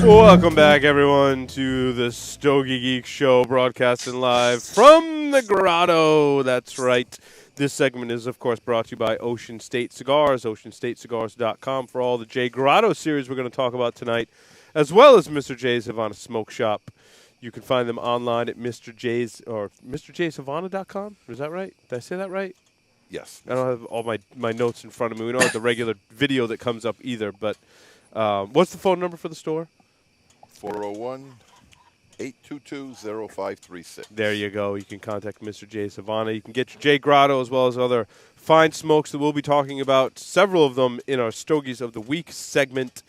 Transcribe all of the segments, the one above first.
Welcome back, everyone, to the Stogie Geek Show, broadcasting live from the Grotto. That's right. This segment is, of course, brought to you by Ocean State Cigars, oceanstatecigars.com for all the J Grotto series we're going to talk about tonight, as well as Mr. J's Havana Smoke Shop. You can find them online at Mr. J's or MrJ'sHavana.com. Is that right? Did I say that right? Yes. I don't have all my notes in front of me. We don't have the regular video that comes up either, but what's the phone number for the store? 401-822-0536. There you go. You can contact Mr. J. Savannah. You can get your J. Grotto as well as other fine smokes that we'll be talking about, several of them in our Stogies of the Week segment.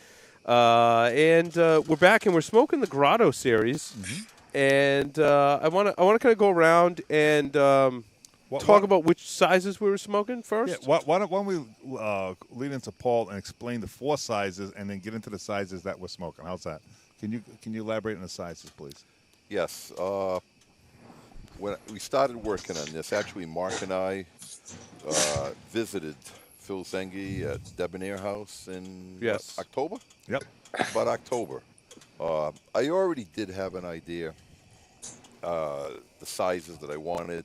And we're back and we're smoking the Grotto series. Mm-hmm. And I want to kind of go around and talk about which sizes we were smoking first. Yeah, why don't we lead into Paul and explain the 4 sizes and then get into the sizes that we're smoking. How's that? Can you elaborate on the sizes, please? Yes. When we started working on this, actually, Mark and I visited Phil Zanghi at Debbonaire House in October? Yep. About October. I already did have an idea, the sizes that I wanted.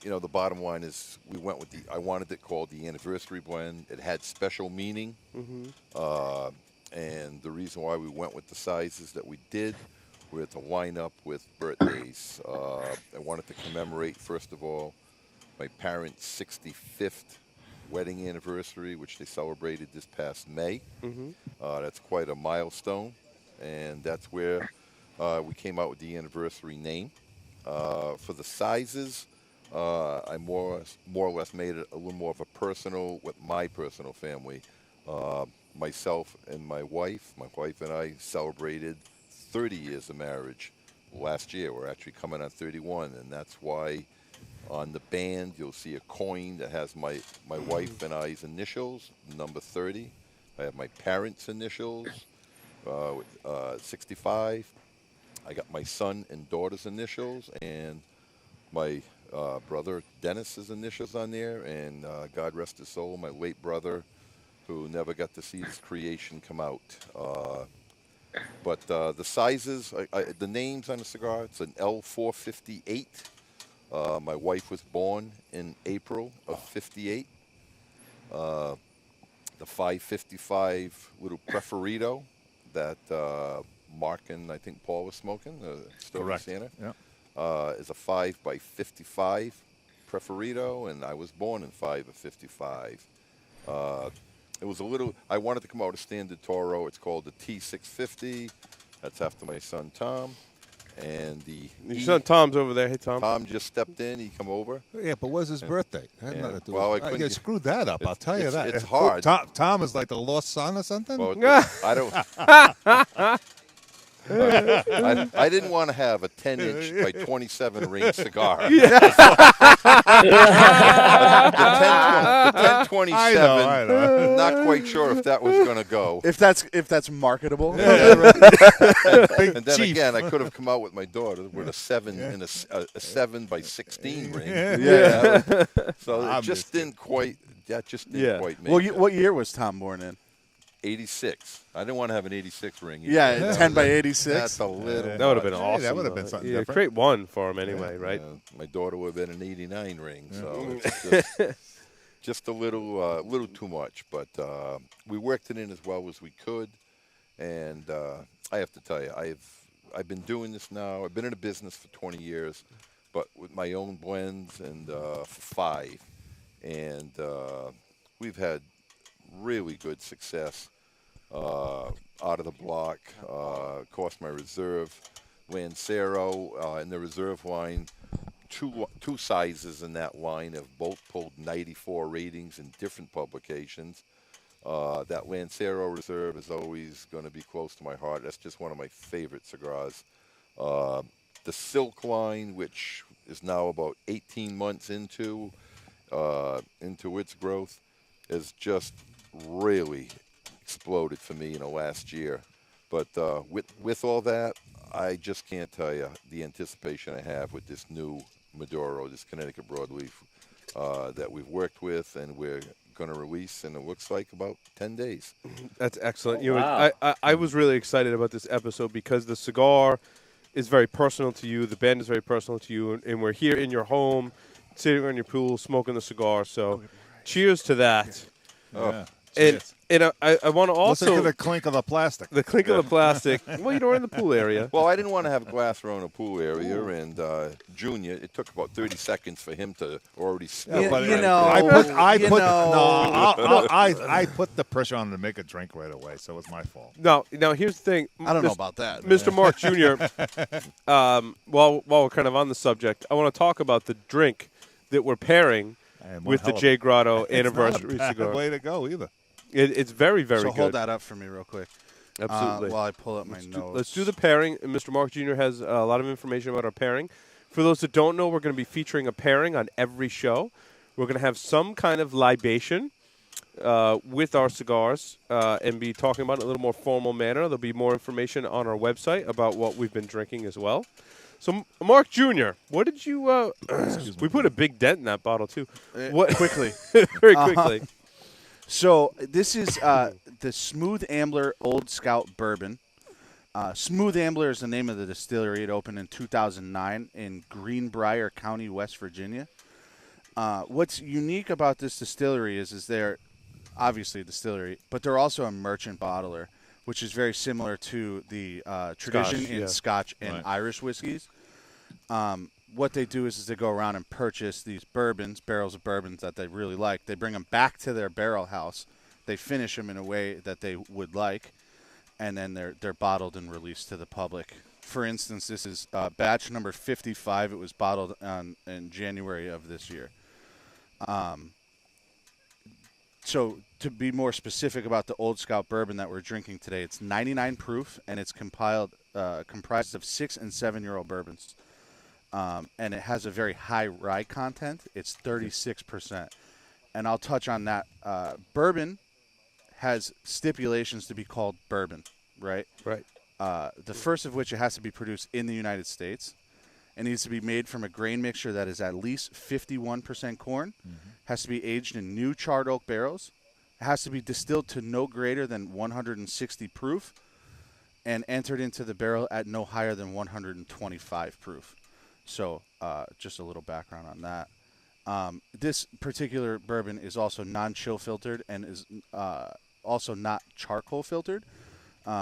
The bottom line is we went with I wanted it called the Anniversary Blend. It had special meaning. Mm-hmm. And the reason why we went with the sizes that we did were to line up with birthdays. I wanted to commemorate, first of all, my parents' 65th wedding anniversary, which they celebrated this past May. Mm-hmm. That's quite a milestone, and that's where we came out with the anniversary name. For the sizes, I more or less made it a little more of a personal, with my personal family. Myself and my wife and I celebrated 30 years of marriage last year. We're actually coming on 31, and that's why on the band you'll see a coin that has my wife and I's initials, number 30. I have my parents' initials, 65. I got my son and daughter's initials, and my brother Dennis's initials on there, and God rest his soul, my late brother, who never got to see his creation come out. But the sizes, the names on the cigar, it's an L458. My wife was born in April of 58. The 555 little Preferido that Mark and I think Paul was smoking, Correct. Santa, yeah. Is a 5x55 Preferido, and I was born in 5 of 55. It was I wanted to come out a standard Toro. It's called the T650. That's after my son Tom. And your son Tom's over there. Hey, Tom. Tom just stepped in. He come over. Yeah, but what's his birthday? Well, I screwed that up. I'll tell you that. It's hard. Tom is like the lost son or something? Well, I don't. I didn't want to have a 10-inch by 27 ring cigar. The 1027. I know. Not quite sure if that was going to go. If that's marketable. Yeah, right. and then again, I could have come out with my daughter with a 7 and a 7 by 16 ring. Yeah. So it just didn't quite. That just didn't quite make. Well, it. what year was Tom born in? 86. I didn't want to have an 86 ring. Either. Yeah, 10 by 86. That's a little. That would have been awesome. That would have been something different. Create one for him anyway, right? My daughter would have been an 89 ring, so Yeah. it's just a little too much. But we worked it in as well as we could, and I have to tell you, I've been doing this now. I've been in a business for 20 years, but with my own blends and for 5, and we've had really good success. Out of the block, of course, my reserve Lancero in the reserve line, two sizes in that line have both pulled 94 ratings in different publications. That Lancero reserve is always going to be close to my heart. That's just one of my favorite cigars. The Silk line, which is now about 18 months into its growth, is just really exploded for me in the last year. But with all that, I just can't tell you the anticipation I have with this new Maduro, this Connecticut broadleaf that we've worked with, and we're going to release, and it looks like about 10 days. That's excellent. Oh, wow. I was really excited about this episode because the cigar is very personal to you. The band is very personal to you, and we're here in your home, sitting on your pool, smoking the cigar. So, cheers to that. Yeah. And I want to also Listen to the clink of the plastic. the clink of the plastic. Well, we're in the pool area. Well, I didn't want to have glass around the pool area, and Junior, it took about 30 seconds for him to already spill. Yeah, but you know, I put the pressure on him to make a drink right away, so it's my fault. Now here's the thing. I don't know about that. Mr. Mark Jr., while we're kind of on the subject, I want to talk about the drink that we're pairing And with the hell of- J. Grotto It's Anniversary not a bad cigar. way to go either. It's very, very So good. hold that up for me real quick. Absolutely. While I pull up my notes. Let's do the pairing. And Mr. Mark Jr. has a lot of information about our pairing. For those that don't know, we're going to be featuring a pairing on every show. We're going to have some kind of libation with our cigars and be talking about it in a little more formal manner. There'll be more information on our website about what we've been drinking as well. So, Mark Jr., what did you we put a big dent in that bottle, too. What Quickly. Very quickly. So this is the Smooth Ambler Old Scout Bourbon. Smooth Ambler is the name of the distillery. It opened in 2009 in Greenbrier County, West Virginia. What's unique about this distillery is they're obviously a distillery, but they're also a merchant bottler, which is very similar to the tradition Scotch, in yeah. Scotch and Right. Irish whiskeys. What they do is they go around and purchase these bourbons, barrels of bourbons that they really like. They bring them back to their barrel house. They finish them in a way that they would like, and then they're bottled and released to the public. For instance, this is batch number 55. It was bottled in January of this year. So to be more specific about the Old Scout bourbon that we're drinking today, it's 99 proof, and it's comprised of 6 and 7-year-old bourbons. And it has a very high rye content. It's 36%. And I'll touch on that. Bourbon has stipulations to be called bourbon, right? Right. The first of which it has to be produced in the United States. It needs to be made from a grain mixture that is at least 51% corn. Has to be aged in new charred oak barrels. It has to be distilled to no greater than 160 proof and entered into the barrel at no higher than 125 proof. So just a little background on that. This particular bourbon is also non-chill filtered and is also not charcoal filtered,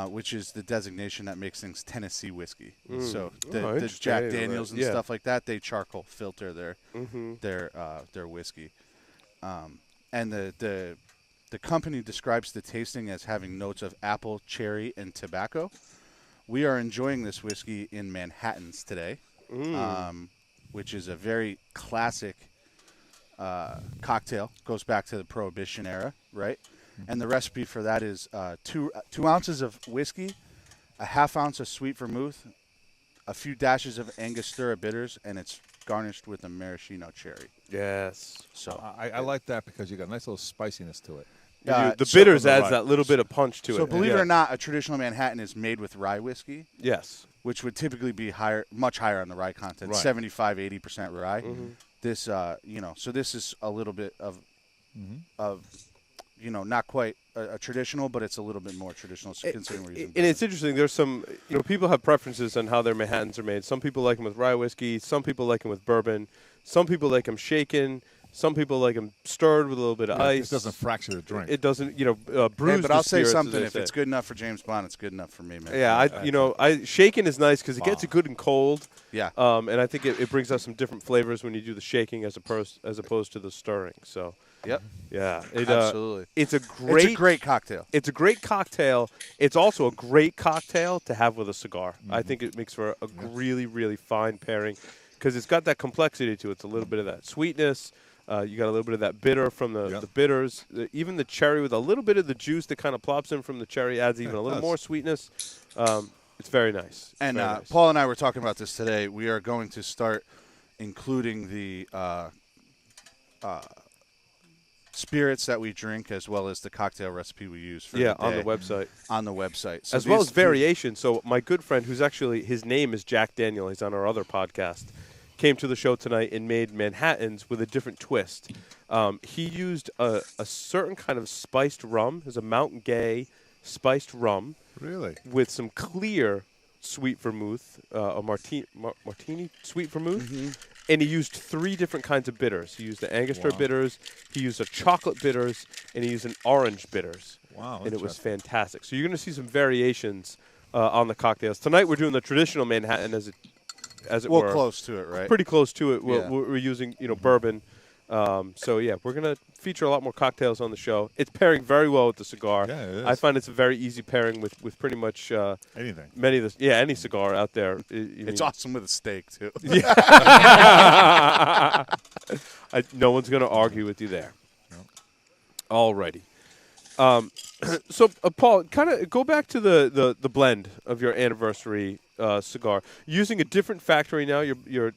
which is the designation that makes things Tennessee whiskey. So the interesting. Jack I didn't know Daniels that. and Yeah. stuff like that, they charcoal filter their whiskey. And the company describes the tasting as having notes of apple, cherry, and tobacco. We are enjoying this whiskey in Manhattans today. Which is a very classic cocktail. Goes back to the Prohibition era, right? And the recipe for that is 2 ounces of whiskey, a half ounce of sweet vermouth, a few dashes of Angostura bitters, and it's garnished with a maraschino cherry. Yes. So I like that because you got a nice little spiciness to it. The so- bitters Right. adds that little bit of punch to it. So believe it Yeah. or not, a traditional Manhattan is made with rye whiskey, Yes. which would typically be much higher on the rye content, Right. 75, 80% rye. This, so this is a little bit of, not quite a traditional, but it's a little bit more traditional considering we're using. And it's interesting. There's some, people have preferences on how their Manhattans are made. Some people like them with rye whiskey. Some people like them with bourbon. Some people like them shaken. Some people like them stirred with a little bit of ice. It doesn't fracture the drink. It doesn't, bruise. Hey, but the I'll say spirits, as something. they If say. it's good enough for James Bond, it's good enough for me, man. Yeah, shaken is nice because it gets it good and cold. Yeah. And I think it brings out some different flavors when you do the shaking as opposed to the stirring. So. Yep. Yeah. Absolutely. It's a It's a great cocktail. It's a great cocktail. It's also a great cocktail to have with a cigar. I think it makes for a really, really fine pairing because it's got that complexity to it. It's a little bit of that sweetness. You got a little bit of that bitter from the bitters. Even the cherry with a little bit of the juice that kind of plops in from the cherry adds even a little more sweetness. It's very nice. And very nice. Paul and I were talking about this today. We are going to start including the spirits that we drink as well as the cocktail recipe we use for the day on the website. On the website. So as well as variation. So my good friend, who's actually, his name is Jack Daniel. He's on our other podcast. came to the show tonight and made Manhattans with a different twist. He used a certain kind of spiced rum. There's a Mount Gay spiced rum. Really? With some clear sweet vermouth, a martini sweet vermouth. And he used 3 different kinds of bitters. He used the Angostura bitters, he used a chocolate bitters, and he used an orange bitters. Wow. And it was fantastic. So you're going to see some variations on the cocktails. Tonight we're doing the traditional Manhattan as it were. Well, close to it, right? Pretty close to it. Yeah. We're using, bourbon. So, yeah, we're going to feature a lot more cocktails on the show. It's pairing very well with the cigar. Yeah, it is. I find it's a very easy pairing with pretty much anything. Many of the any cigar out there. It's awesome with a steak too. No one's going to argue with you there. No. Alrighty. So, Paul, kind of go back to the blend of your anniversary cigar. Using a different factory now.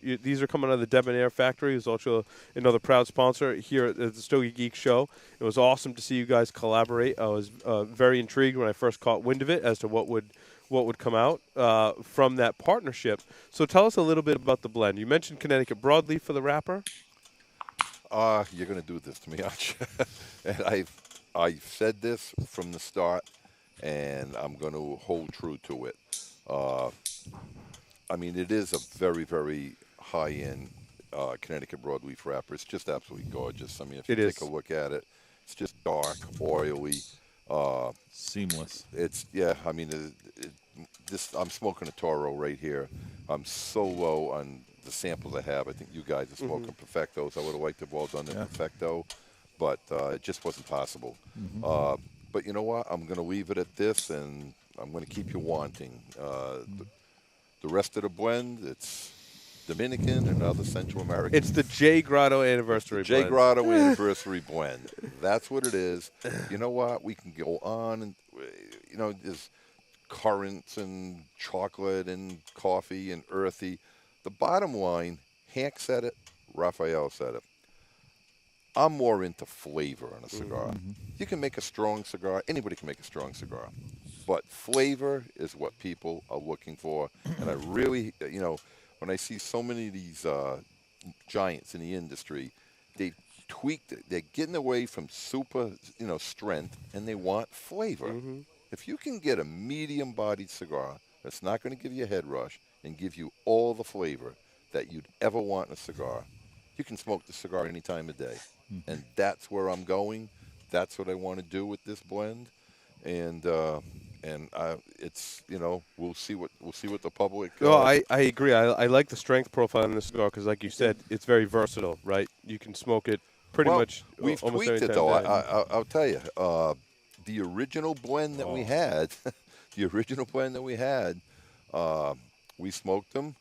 These are coming out of the Debbonaire factory, who's also another proud sponsor here at the Stogie Geek Show. It was awesome to see you guys collaborate. I was very intrigued when I first caught wind of it as to what would come out from that partnership. So tell us a little bit about the blend. You mentioned Connecticut broadleaf for the wrapper. You're going to do this to me, aren't you? And I've said this from the start, and I'm going to hold true to it. I mean, it is a very, very high-end Connecticut broadleaf wrapper. It's just absolutely gorgeous. I mean, if you take a look at it, it's just dark, oily. Seamless. I mean, I'm smoking a Toro right here. I'm so low on the samples I have. I think you guys are smoking Perfectos. I would have liked to have all done the Perfecto, but it just wasn't possible. But you know what? I'm going to leave it at this, and I'm going to keep you wanting. The rest of the blend, it's Dominican and other Central American. It's the J. Grotto Anniversary blend. J. Grotto Anniversary blend. That's what it is. You know what? We can go on, and there's currants and chocolate and coffee and earthy. The bottom line, Hank said it, Raphael said it. I'm more into flavor on a cigar. You can make a strong cigar. Anybody can make a strong cigar. But flavor is what people are looking for. And I really, when I see so many of these giants in the industry, they tweaked it. They're getting away from super, strength, and they want flavor. If you can get a medium-bodied cigar that's not going to give you a head rush and give you all the flavor that you'd ever want in a cigar, you can smoke the cigar any time of day. And that's where I'm going. That's what I want to do with this blend. And it's we'll see what the public. I agree. I like the strength profile in this cigar because, like you said, it's very versatile. Right? You can smoke it pretty much. We've almost tweaked any it time though. of day. I'll tell you, the original blend that we had, we smoked them.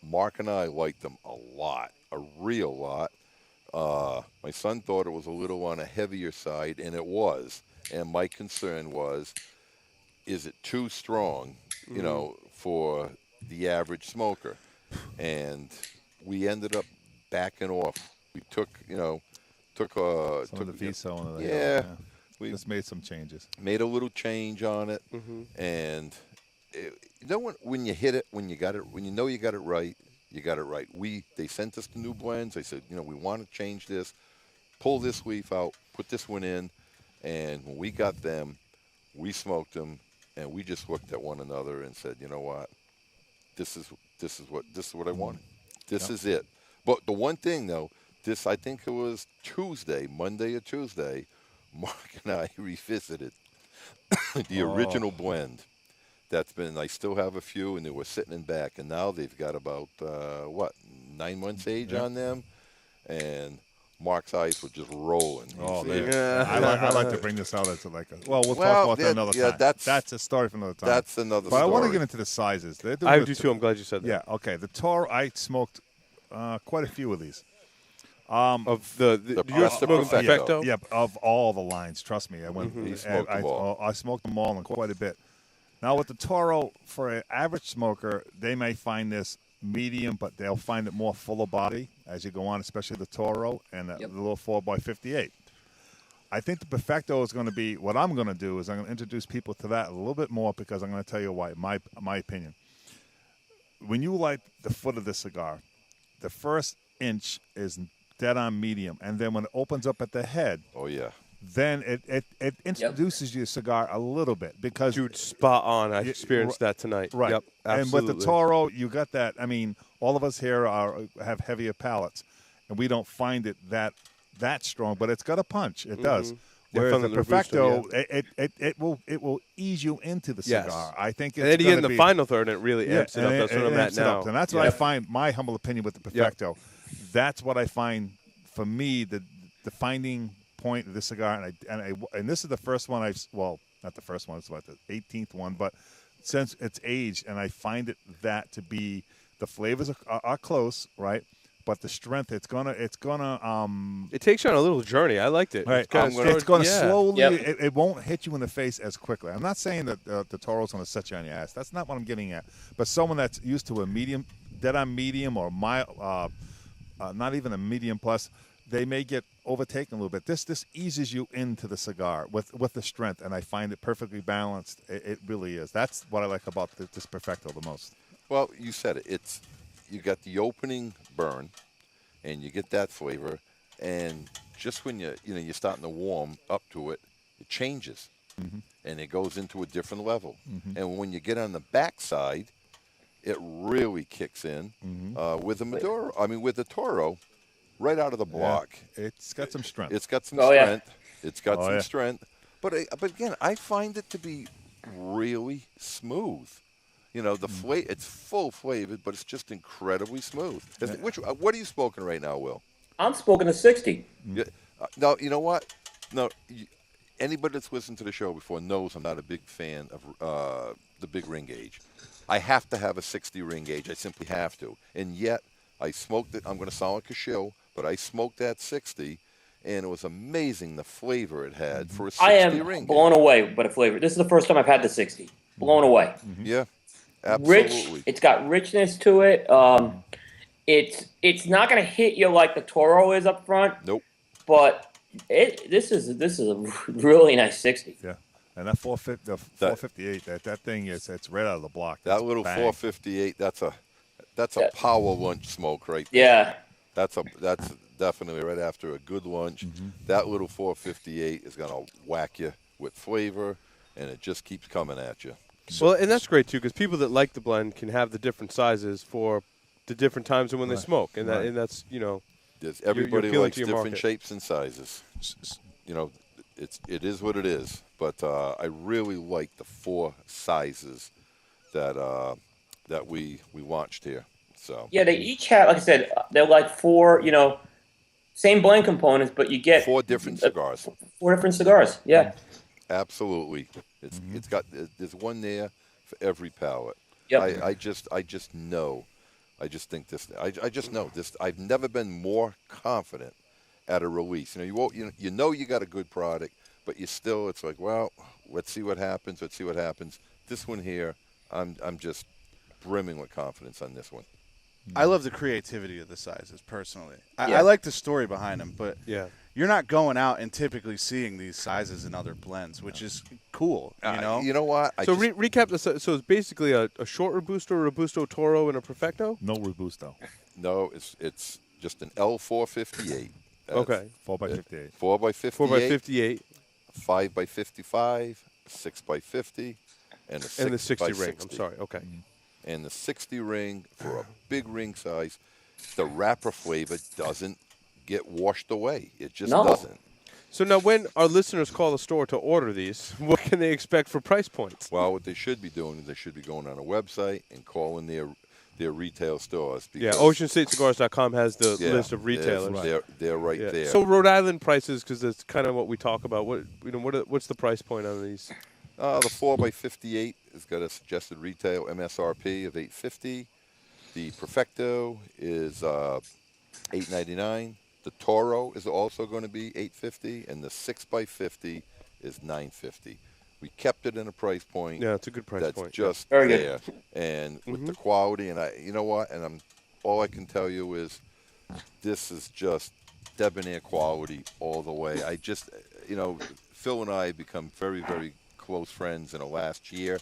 Mark and I liked them a lot, a real lot. My son thought it was a little on a heavier side, and it was. And my concern was, is it too strong, for the average smoker? And we ended up backing off. We took some of the Viso and we just made some changes. Made a little change on it, and when you hit it, when you got it, when you know you got it right. You got it right. They sent us the new blends. They said, we want to change this, pull this leaf out, put this one in, and when we got them, we smoked them, and we just looked at one another and said, you know what, this is what I wanted. This is it. But the one thing though, I think it was Monday or Tuesday, Mark and I revisited the original blend. I still have a few, and they were sitting in back, and now they've got about 9 months age on them, and Mark's eyes were just rolling. Oh man, I like to bring this out as we'll talk about that another time. That's a story for another time. That's another but story. I want to get into the sizes. I do too. I'm glad you said that. Yeah. Okay. The Toro, I smoked quite a few of these. Of the Perfecto. Yeah, of all the lines. Trust me, I went. I smoked them all and quite a bit. Now, with the Toro, for an average smoker, they may find this medium, but they'll find it more fuller body as you go on, especially the Toro and the little 4x58. I think the Perfecto is going to be, what I'm going to do is I'm going to introduce people to that a little bit more because I'm going to tell you why, my opinion. When you light the foot of the cigar, the first inch is dead on medium, and then when it opens up at the head, oh yeah, then it introduces your cigar a little bit because Dude, spot on. I experienced that tonight. right. Yep, And absolutely. with the Toro, you got that. I mean, all of us here have heavier palates, and we don't find it that strong, but it's got a punch. It does. Whereas the Perfecto, it will ease you into the cigar. I think it's and then you get in the final third, and it really amps it up. That's what I'm at now. And that's what I find, my humble opinion with the Perfecto. That's what I find, for me, the defining point of this cigar. And this is the first one not the first one, it's about the 18th one, but since it's aged, and I find that to be, the flavors are close, right? But the strength, it takes you on a little journey. I liked it. Right. It's going to slowly. It won't hit you in the face as quickly. I'm not saying that the Toro's going to set you on your ass. That's not what I'm getting at. But someone that's used to a medium, dead on medium, or mild, not even a medium plus, they may get overtaken a little bit. This eases you into the cigar with the strength, and I find it perfectly balanced. It really is. That's what I like about this Perfecto the most. Well, you said it. You got the opening burn, and you get that flavor, and just when you're starting to warm up to it, it changes, and it goes into a different level. And when you get on the backside, it really kicks in with the Maduro. I mean, with the Toro, right out of the block. Yeah, it's got some strength. It's got some strength. It's got some strength. But again, I find it to be really smooth. You know, the flavor, it's full flavored, but it's just incredibly smooth. What are you smoking right now, Will? I'm smoking a 60. Yeah. No, you know what? No, anybody that's listened to the show before knows I'm not a big fan of the big ring gauge. I have to have a 60 ring gauge. I simply have to. And yet, I smoked it. I'm going to sound like a shill, but I smoked that 60, and it was amazing the flavor it had for a 60 ring gauge. Blown away by the flavor. This is the first time I've had the 60. Blown away. Yeah. Absolutely. Rich. It's got richness to it. It's not going to hit you like the Toro is up front. Nope. But this is a really nice 60. Yeah. And that 458, that thing it's right out of the block. That little 458, that's a power lunch smoke right there. Yeah. That's definitely right after a good lunch. That little 458 is going to whack you with flavor, and it just keeps coming at you. Well, and that's great, too, because people that like the blend can have the different sizes for the different times and when they smoke. And that's, everybody likes different market. shapes and sizes. You know, it is what it is. But I really like the 4 sizes that we launched here. So yeah, they each have, like I said, they're like 4, same blend components, but you get 4 different cigars. 4 different cigars, yeah. Absolutely. It's got, there's one there for every palate. Yep. I just know. I just think this. I just know this. I've never been more confident at a release. You know you got a good product, but it's like, well, let's see what happens. Let's see what happens. This one here, I'm just brimming with confidence on this one. I love the creativity of the sizes personally. I like the story behind them, but you're not going out and typically seeing these sizes in other blends, which is cool. You know what? Recap this. So it's basically a short Robusto, Robusto Toro, and a Perfecto. No Robusto. No, it's just an L458. Okay. 4x58. 4x58. 4x58. 5x55. 6x50. And the 60 ring. 60. I'm sorry. Okay. And the 60 ring for a big ring size, the wrapper flavor doesn't get washed away. It just doesn't. So now when our listeners call the store to order these, what can they expect for price points? Well, what they should be doing is they should be going on a website and calling their retail stores. Yeah, OceanStateCigars.com has the list of retailers. They're right there. So Rhode Island prices, because that's kind of what we talk about. What's the price point on these? The 4x58 has got a suggested retail MSRP of $8.50. The Perfecto is $8.99. The Toro is also going to be $8.50, and the 6x50 is $9.50. We kept it in a price point. Yeah, it's a good price point. That's just Very there, and with the quality. And you know what? And all I can tell you is, this is just Debbonaire quality all the way. I just, Phil and I have become very, very close friends in the last year,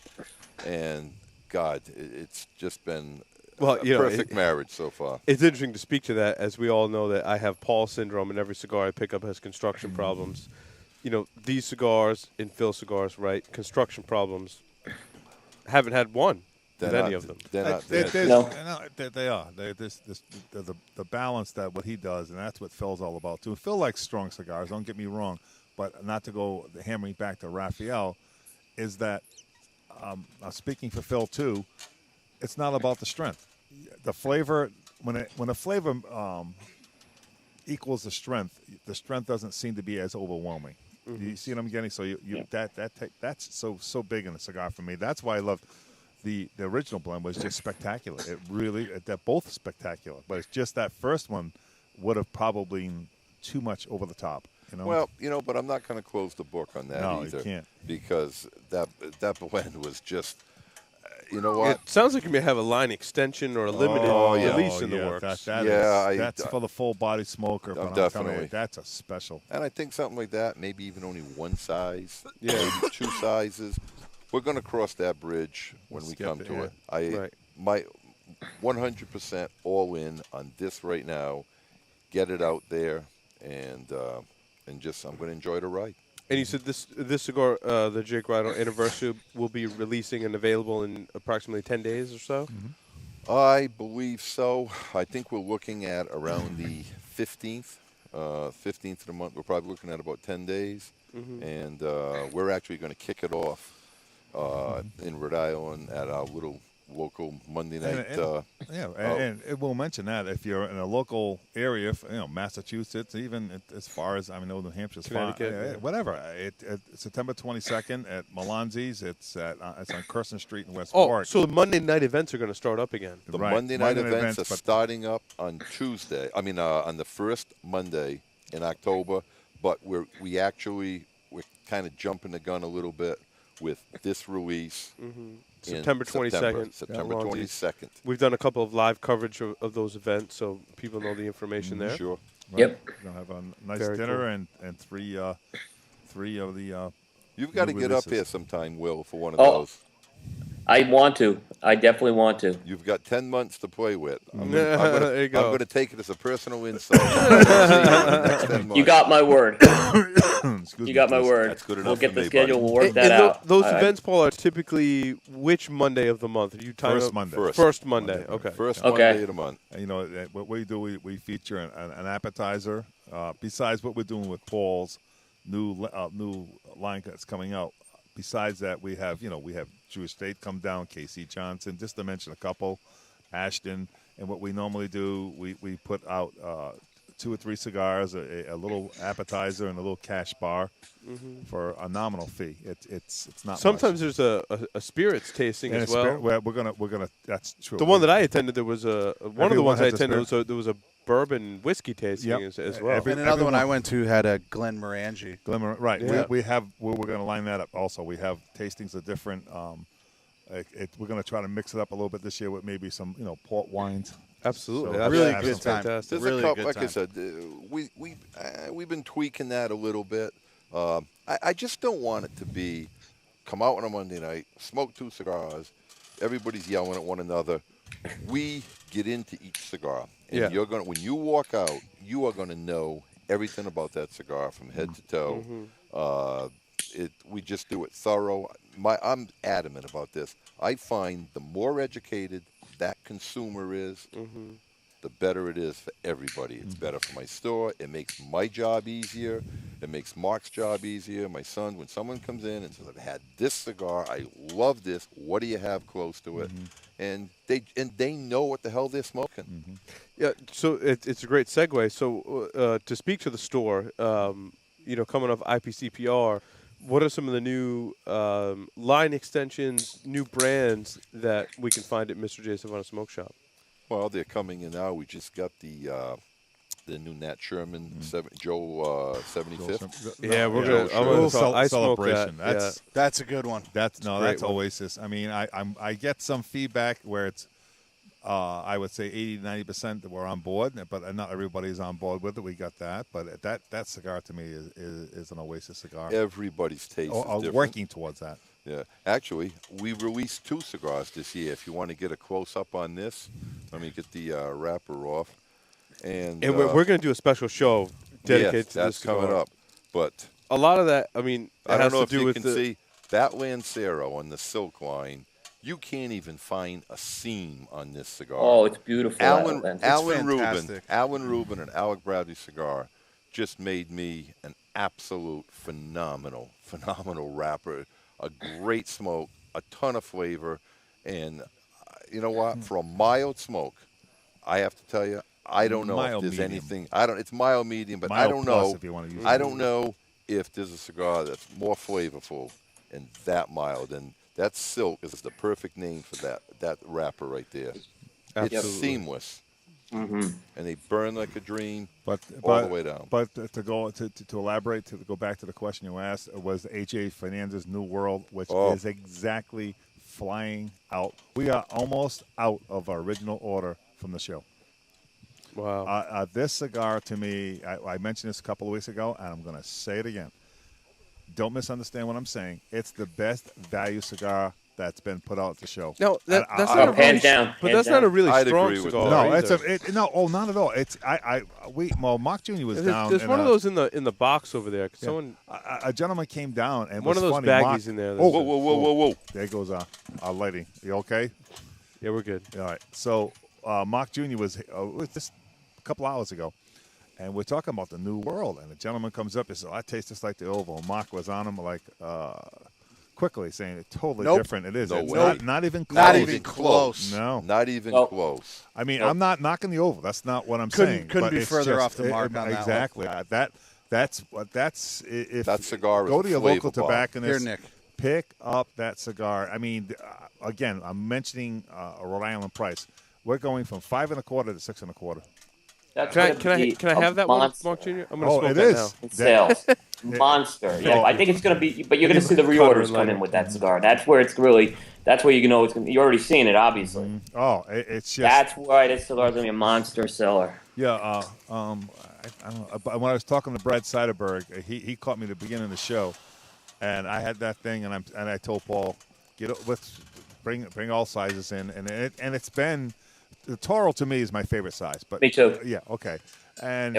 and God, it's just been Well, a perfect marriage so far. It's interesting to speak to that, as we all know that I have Paul syndrome, and every cigar I pick up has construction problems. These cigars, in Phil cigars, right? Construction problems. Haven't had one with any of them. They're not. They are. The balance that what he does, and that's what Phil's all about too. Phil likes strong cigars. Don't get me wrong, but not to go hammering back to Raphael, is that speaking for Phil too. It's not about the strength. The flavor, when a flavor equals the strength doesn't seem to be as overwhelming. Mm-hmm. You see what I'm getting? So that's so big in a cigar for me. That's why I love the original blend. Was just spectacular. It really, they're both spectacular. But it's just that first one would have probably been too much over the top. Well, but I'm not going to close the book on that either. You can't, because that blend was just. You know what? It sounds like you may have a line extension or a limited release in the works. That's for the full body smoker. But definitely. That's a special. And I think something like that, maybe even only one size, maybe two sizes. We're going to cross that bridge when we come to it. My 100% all in on this right now. Get it out there, and just I'm going to enjoy the ride. And you said this cigar, the J. Grotto Anniversary, will be releasing and available in approximately 10 days or so? Mm-hmm. I believe so. I think we're looking at around the 15th of the month. We're probably looking at about 10 days. Mm-hmm. And we're actually going to kick it off in Rhode Island at our little local Monday night. And we'll mention that if you're in a local area, Massachusetts, even as far as I know, New Hampshire's fine, whatever. September 22nd at Melanzi's. It's on Kirsten Street in West Warwick. So the Monday night events are going to start up again. The Monday night events are starting up on Tuesday. On the first Monday in October. But we're kind of jumping the gun a little bit with this release. Mm-hmm. September 22nd. September 22nd. We've done a couple of live coverage of those events, so people know the information there. Sure. Right. Yep. We're going to have a nice dinner and three of the You've got to get up here sometime, Will, for one of those. I want to. I definitely want to. You've got 10 months to play with. I'm there you go. I'm going to take it as a personal insult. You got my word. You got my word. That's good enough. We'll get for the me, schedule. buddy. We'll work that out. Those events, Paul, are typically which Monday of the month? Are you First Monday. First Monday. Okay. First Monday of the month. What we do, we feature an appetizer. Besides what we're doing with Paul's new line that's coming out. Besides that, we have Jewish State come down, KC Johnson, just to mention a couple, Ashton, and what we normally do, we put out 2 or 3 cigars, a little appetizer, and a little cash bar for a nominal fee. It's not. Sometimes much. there's a spirits tasting as well. We're gonna. That's true. The one that I attended, there was one of the ones I attended. There was a bourbon whiskey tasting as well. And another one I went to had a Glenmorangie. Right. Yeah. We're going to line that up also. We have tastings of different. We're going to try to mix it up a little bit this year with maybe some port wines. Absolutely. So Really good time. Fantastic. There's really a couple, good like time. I said, we've been tweaking that a little bit. I just don't want it to be come out on a Monday night, smoke 2 cigars, everybody's yelling at one another. We get into each cigar, and you're going when you walk out, you are going to know everything about that cigar from head to toe. We just do it thorough. I'm adamant about this. I find the more educated that consumer is, the better it is for everybody. It's better for my store. It makes my job easier. It makes Mark's job easier. My son, when someone comes in and says, I've had this cigar, I love this, what do you have close to it? And they know what the hell they're smoking. Yeah, so it's a great segue. So to speak to the store, coming off IPCPR, what are some of the new line extensions, new brands that we can find at Mr. J. Savannah Smoke Shop? Well, they're coming in now. We just got the new Nat Sherman Joe 75th. Yeah, we're Joe going Sherman. to I celebration. That. That's a good one. That's Oasis. I mean, I get some feedback where it's I would say 80-90% that we're on board, but not everybody's on board with it. We got that, but that cigar to me is an Oasis cigar. Everybody's taste is different. Working towards that. Yeah. Actually, we released 2 cigars this year. If you want to get a close-up on this, let me get the wrapper off. And we're going to do a special show dedicated to that's this cigar. coming up. But a lot of that, I mean, I don't know if you can the see that Lancero on the silk line. You can't even find a seam on this cigar. Oh, it's beautiful. Alan fantastic. Rubin and Alec Bradley cigar just made me an absolute phenomenal wrapper. A great smoke, a ton of flavor, and you know what? For a mild smoke, I have to tell you, I don't know if there's anything. It's mild medium, but I don't know. If you want to use I don't know if there's a cigar that's more flavorful and that mild. And that silk is the perfect name for that wrapper right there. Absolutely. It's seamless, and they burn like a dream all the way down. But to elaborate, to go back to the question you asked, was AJ Fernandez New World, which is exactly flying out. We are almost out of our original order from the show. Wow. This cigar, to me, I mentioned this a couple of weeks ago, and I'm going to say it again. Don't misunderstand what I'm saying. It's the best value cigar that's been put out at the show. No, that's not a hands down. But that's not a really I'd strong agree with cigar. that. No, either. not at all. It's Mark Jr. was down. There's one of those in the box over there. Yeah. Someone, a gentleman came down and one was of those funny. baggies Mark, in there. Whoa. There goes our lady. You okay? Yeah, we're good. All right. So Mark Jr. was just a couple hours ago, and we're talking about the New World. And the gentleman comes up and says, "I taste just like the Oval." And Mark was on him like quickly, saying it's totally different. It is. No It's way. not even close. Not even close. No. Not even Nope. close. I mean, I'm not knocking the Oval. That's not what I'm saying. Couldn't but be it's further just- off the mark on that one. exactly. That's if That cigar is go a to your flavor local bomb. tobacconist. Here, Nick. Pick up that cigar. I mean, again, I'm mentioning a Rhode Island price. We're going from 5 1/4 to 6 1/4. That's Can gonna be I a have that one, monster Mark Jr.? I'm going to Oh, smoke it that is. now. in sales. Monster. Yeah, I think it's going to be, but you're going to see the reorders come in with that cigar. That's where it's really. That's where you know it's. You're already seeing it, obviously. Oh, it's just That's why this cigar is going to be a monster seller. yeah. I don't know. But when I was talking to Brad Seiderberg, he caught me at the beginning of the show, and I had that thing, and I told Paul, bring all sizes in, and it's been. The Toro to me is my favorite size, but Me too. Yeah, okay, and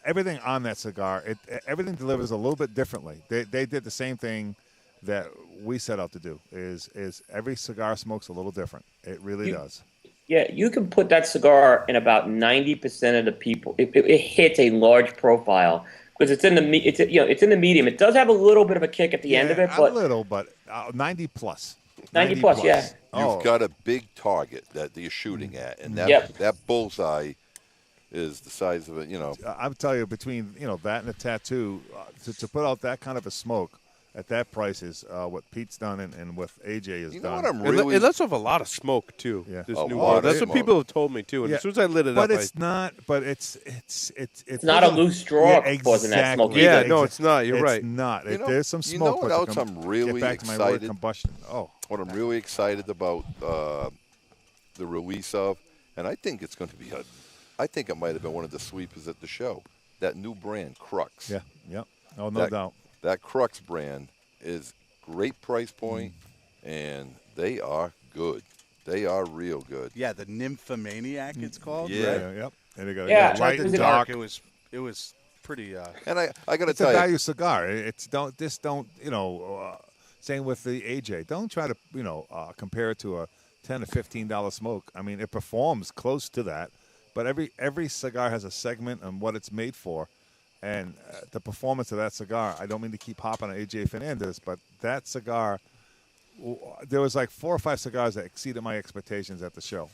everything on that cigar, everything delivers a little bit differently. They did the same thing that we set out to do. Is every cigar smokes a little different. It really does. Yeah, you can put that cigar in about 90% of the people. It hits a large profile because it's in the it's in the medium. It does have a little bit of a kick at the end of it, but a little, but 90 plus. 90 plus, yeah. You've got a big target that you're shooting at, and that bullseye is the size of it. I'm telling you, between that and a tattoo, to put out that kind of a smoke at that price is what Pete's done and what AJ has You know done. what I'm really. It lets off a lot of smoke too. Yeah. This A new lot one. of That's what smoke. people have told me too. And Yeah. as soon as I lit it But up, it's not. But it's not a loose straw causing that smoke Yeah, either. no, it's not. You're right. It's not. You know- There's some you know smoke. what but else I'm really get back to my word excited? combustion. Oh, What I'm really excited about the release of, and I think it's going to be I think it might have been one of the sweepers at the show. That new brand, Crux. yeah, yep. Oh, no doubt. That Crux brand is great price point, and they are good. They are real good. Yeah, the Nymphomaniac it's called. Yeah. right? Yep. And they got Yeah, light it and was dark. It was pretty. And I got to It's a tell you, value cigar. It's don't same with the AJ. Don't try to compare it to a $10 to $15 smoke. I mean, it performs close to that, but every cigar has a segment and what it's made for, and the performance of that cigar. I don't mean to keep hopping on AJ Fernandez, but that cigar, there was like 4 or 5 cigars that exceeded my expectations at the show,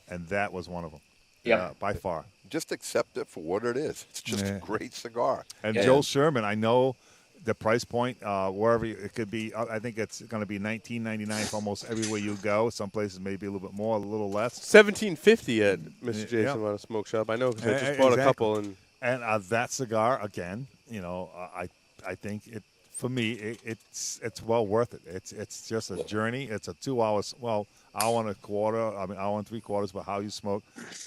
and that was one of them. Yeah. By far. just accept it for what it is. It's just a great cigar. And Yeah. Joe Sherman, I know the price point, wherever it could be, I think it's going to be $19.99 for almost everywhere you go. Some places maybe a little bit more, a little less. $17.50 at Mr. Jason Yeah. on a smoke shop. I know because I just bought a couple. And And that cigar, again, I think it for me it's well worth it. It's just a journey. It's a 2 hours, hour and a quarter. I mean, hour and 3/4, but how you smoke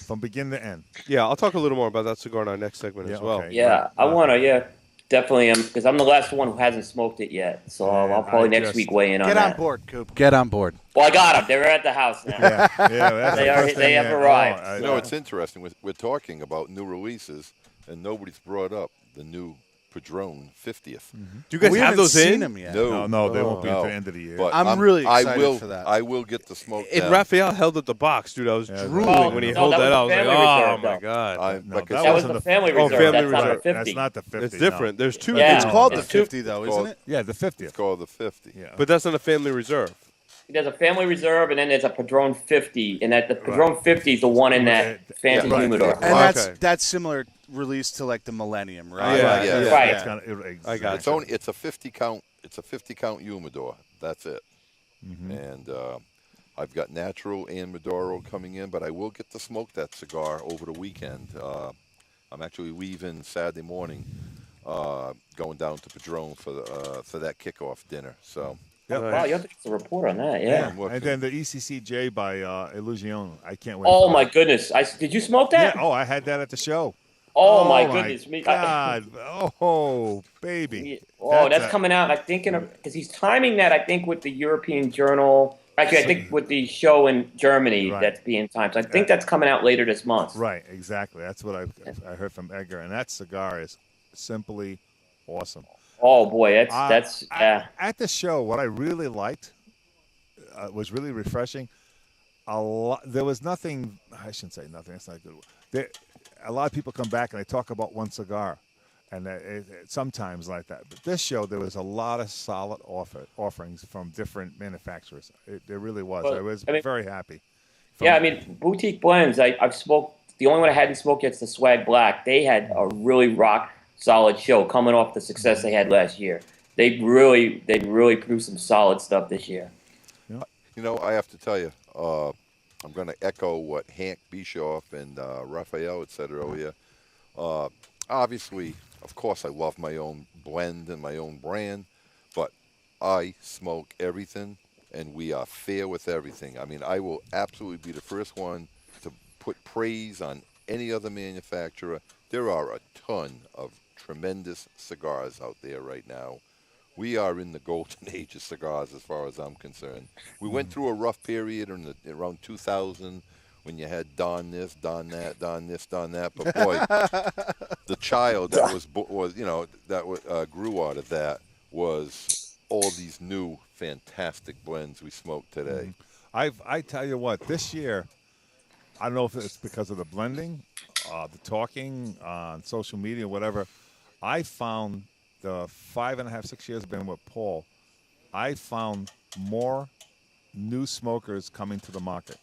from beginning to end. yeah, I'll talk a little more about that cigar in our next segment Yeah, as well. okay. Yeah, I want to. Yeah, definitely am, because I'm the last one who hasn't smoked it yet. So I'll probably next week weigh in on that. Get on board, Coop. Get on board. Well, I got them. They're at the house now. Yeah, that's the first they thing, have arrived. You know, it's interesting. We're talking about new releases, and nobody's brought up the new Padron 50th. Do you guys have those seen in? them yet. No, they won't be at the end of the year. But I'm really excited for that. I will get the smoke. And Raphael held up the box, dude. I was drooling when he held that out. I was like, oh, my God. That was the family reserve. Family That's not reserve. the 50. That's not the 50. It's different. There's two. Yeah. It's called the It's 50, though, isn't it? Yeah, the 50th. It's called the 50. Yeah. But that's not a family reserve. There's a family reserve, and then there's a Padron 50, and that the Padron 50 is the one in that fancy humidor. And that's similar release to like the Millennium, right? Yeah. Right. It's kinda, I got It's a 50 count. It's a 50 count humidor. That's it. And I've got natural and Maduro coming in, but I will get to smoke that cigar over the weekend. I'm actually leaving Saturday morning, going down to Padron for that kickoff dinner. So. Yep. Wow, you have to get a report on that, yeah. And then the ECCJ by Illusion. I can't wait. Oh, my goodness. Did you smoke that? Yeah. Oh, I had that at the show. Oh, my goodness. God. Oh, baby. Oh, that's coming out. I'm thinking because he's timing that, I think, with the European Journal. Actually, I think with the show in Germany that's being timed. So I think that's coming out later this month. Right, exactly. That's what I heard from Edgar. And that cigar is simply awesome. Oh, boy. That's At the show, what I really liked was really refreshing. There was nothing. I shouldn't say nothing. That's not a good word. A lot of people come back and they talk about one cigar, and sometimes like that. But this show, there was a lot of solid offerings from different manufacturers. There really was. I was very happy. Boutique blends. I've smoked. The only one I hadn't smoked yet is the Swag Black. They had a really rock solid show coming off the success they had last year. They really produced some solid stuff this year. You know, I have to tell you, I'm going to echo what Hank Bischoff and Raphael had said earlier. Obviously, of course, I love my own blend and my own brand, but I smoke everything, and we are fair with everything. I mean, I will absolutely be the first one to put praise on any other manufacturer. There are a ton of tremendous cigars out there right now. We are in the golden age of cigars as far as I'm concerned. We went through a rough period around 2000 when you had Don this, Don that, Don this, Don that. But boy, the child that grew out of that was all these new fantastic blends we smoke today. I tell you what, this year, I don't know if it's because of the blending, the talking on social media, whatever. I found the 5.5, 6 years I've been with Paul, I found more new smokers coming to the market,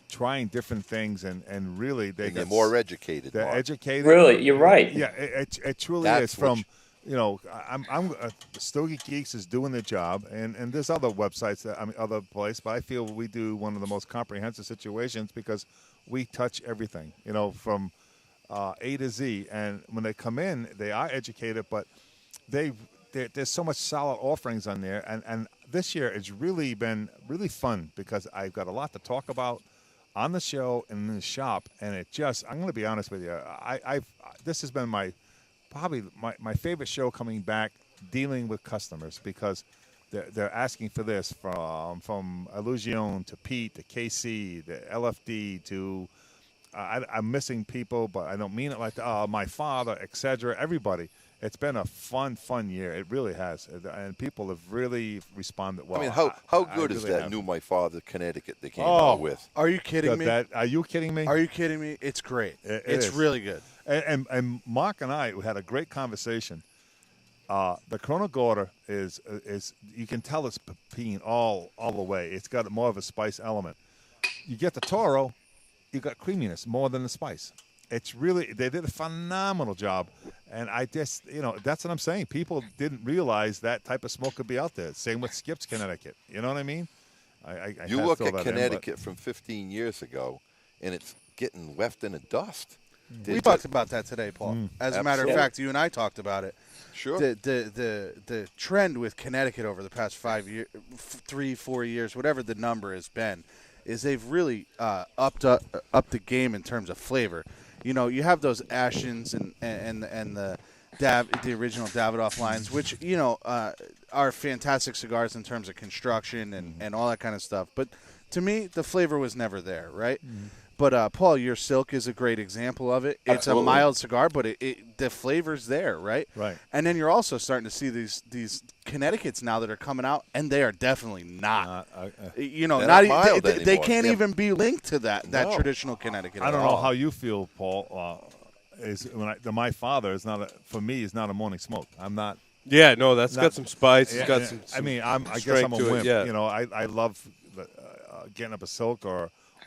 trying different things, and really they're more educated. They're educated. Really, you're right. Yeah, it truly is. From Stogie Geeks is doing their job, and there's other websites other places, but I feel we do one of the most comprehensive situations because we touch everything. From A to Z, and when they come in, they are educated, but there's so much solid offerings on there, and this year it's really been really fun because I've got a lot to talk about on the show and in the shop, and I'm going to be honest with you, this has been probably my favorite show coming back, dealing with customers, because they're asking for this from Illusion to Pete to KC, the LFD to. I'm missing people, but I don't mean it like that. My father, etc. Everybody. It's been a fun year. It really has, and people have really responded well. I mean, how good is that new My Father Connecticut they came out with? Are you kidding me? Are you kidding me? Are you kidding me? It's great. It's really good. And Mark and I had a great conversation. The Corona Gorda is you can tell it's pepin all the way. It's got more of a spice element. You get the Toro. You got creaminess more than the spice. It's really, they did a phenomenal job, and I just, that's what I'm saying. People didn't realize that type of smoke could be out there. Same with Skip's Connecticut. You know what I mean? You look at Connecticut from 15 years ago, and it's getting left in the dust. We talked about that today, Paul. As a matter of fact, you and I talked about it. Sure. The trend with Connecticut over the past 5 years, 3-4 years, whatever the number has been, is they've really upped the game in terms of flavor. You have those Ashens and the original Davidoff lines, which are fantastic cigars in terms of construction and all that kind of stuff. But to me, the flavor was never there, right? Mm-hmm. But Paul, your Silk is a great example of it. It's a mild cigar, but the flavor's there, right? Right. And then you're also starting to see these Connecticut's now that are coming out, and they are definitely not. They can't even be linked to that traditional Connecticut. I don't know how you feel, Paul. My father is not for me is not a morning smoke. I'm not. Yeah, no, that's got some spice. It's got some. I mean, I guess I'm a wimp. Yeah. I love getting up a Silk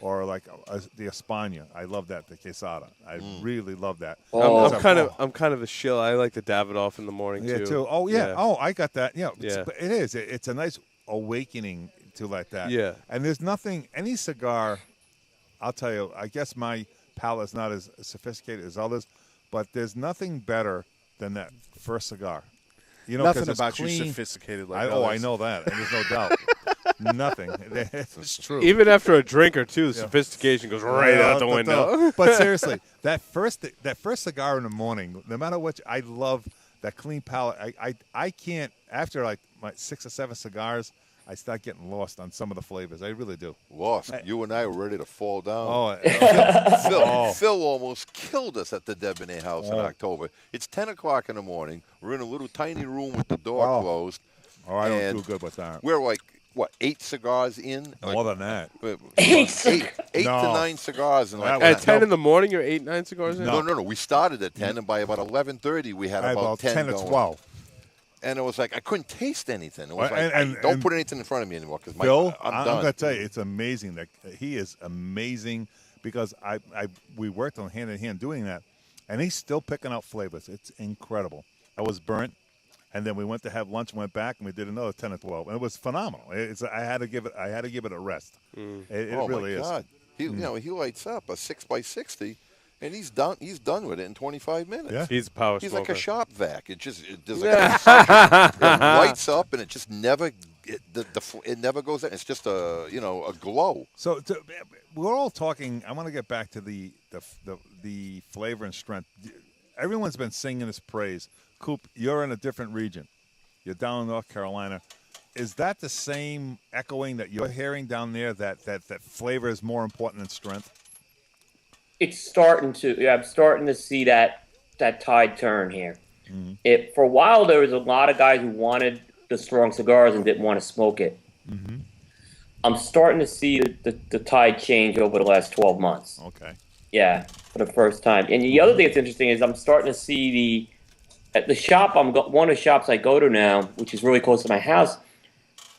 or like the España. I love that, the Quesada. I really love that. I'm kind of a shill. I like the Davidoff in the morning too. Oh yeah. Oh, I got that. Yeah. It is. It's a nice awakening to like that. Yeah. And there's nothing. Any cigar, I'll tell you. I guess my palate's not as sophisticated as others, but there's nothing better than that first cigar. Nothing about clean. You sophisticated like I know that. And there's no doubt. Nothing. It's true. Even after a drink or two, the sophistication goes right out the window. But seriously, that first cigar in the morning, no matter what, I love that clean palate. I can't, after like my 6 or 7 cigars, I start getting lost on some of the flavors. I really do. Lost. You and I were ready to fall down. Oh, Phil almost killed us at the Debbonaire house in October. It's 10 o'clock in the morning. We're in a little tiny room with the door closed. Oh, I don't do good with that. We're like, 8 cigars in? More than that. 8 to 9 cigars. And at 10 in the morning, you're 8, 9 cigars in? No. We started at 10, and by about 11:30, we had about 10 or going. 12. And it was like I couldn't taste anything. It was don't put anything in front of me anymore because I'm done. I'm going to tell you, it's amazing that he is amazing because we worked on hand in hand doing that, and he's still picking out flavors. It's incredible. I was burnt, and then we went to have lunch, went back, and we did another 10 or 12, and it was phenomenal. I had to give it a rest. It really is. Oh my God, he lights up a 6x60. And he's done with it in 25 minutes. Yeah. He's a power He's smoker. like a shop vac. It lights up and it just never it never goes in. It's just a glow. So we're all talking. I want to get back to the flavor and strength. Everyone's been singing his praise. Coop, you're in a different region. You're down in North Carolina. Is that the same echoing that you're hearing down there? That flavor is more important than strength? It's starting to. I'm starting to see that tide turn here. Mm-hmm. For a while, there was a lot of guys who wanted the strong cigars and didn't want to smoke it. Mm-hmm. I'm starting to see the tide change over the last 12 months. Okay. Yeah, for the first time. And the other thing that's interesting is I'm starting to see at the shop. One of the shops I go to now, which is really close to my house.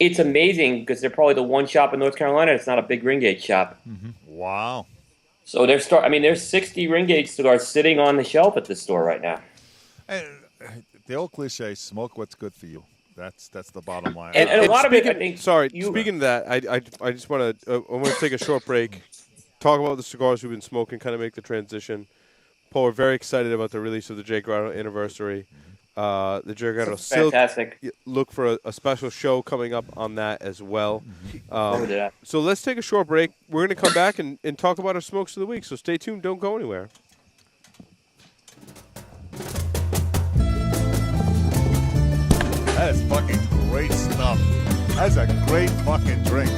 It's amazing because they're probably the one shop in North Carolina that's not a big ring gauge shop. Mm-hmm. Wow. So there's 60 ring gauge cigars sitting on the shelf at the store right now. And the old cliche, smoke what's good for you. That's the bottom line. And a lot of it, I think. Sorry, speaking of that, I just want to take a short break, talk about the cigars we've been smoking, kind of make the transition. Paul, we're very excited about the release of the J. Grotto Anniversary. The J. Grotto Silk. Fantastic. Look for a special show coming up on that as well. So let's take a short break. We're going to come back and talk about our smokes of the week. So stay tuned. Don't go anywhere. That is fucking great stuff. That's a great fucking drink.